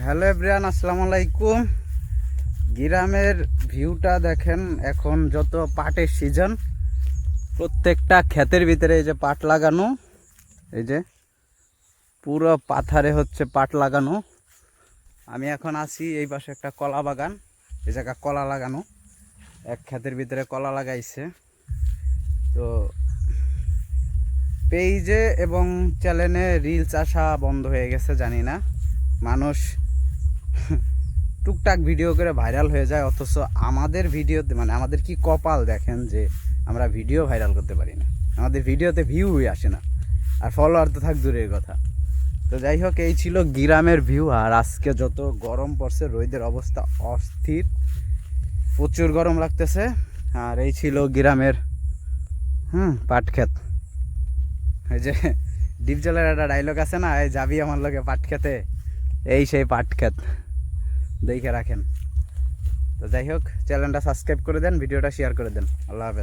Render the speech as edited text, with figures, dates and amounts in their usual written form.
Hello everyone, আসসালামু আলাইকুম। গ্রামের ভিউটা দেখেন। এখন যত পাটের সিজন, প্রত্যেকটা ক্ষেতের ভিতরে এই যে পাট লাগানো, এই যে পুরো পাথারে হচ্ছে পাট লাগানো। আমি এখন আছি এই পাশে একটা কলা বাগান, এই জায়গা কলা লাগানো, এক ক্ষেতের ভিতরে কলা লাগাইছে। তো পেজে এবং চ্যানেলে রিলস আসা বন্ধ হয়ে গেছে, জানি না, মানুষ টুকটাক ভিডিও করে ভাইরাল হয়ে যায়, অথচ আমাদের ভিডিওতে মানে আমাদের কি কপাল দেখেন যে আমরা ভিডিও ভাইরাল করতে পারি না, আমাদের ভিডিওতে ভিউই আসে না, আর ফলোয়ার তো থাক দূরের কথা। তো যাই হোক, এই ছিল গ্রামের ভিউ। আর আজকে যত গরম পড়ছে, রোদের অবস্থা অস্থির, প্রচুর গরম লাগতেছে। আর এই ছিল গ্রামের পাট ক্ষেত। এই যে ডিপজলের একটা ডায়লগ আছে না, এই যাবি আমার লগে পাট খেতে, এই সেই পাট ক্ষেত, দেখে রাখেন। তো যাই হোক, চ্যানেলটা সাবস্ক্রাইব করে দেন, ভিডিওটা শেয়ার করে দেন। আল্লাহ হাফেজ।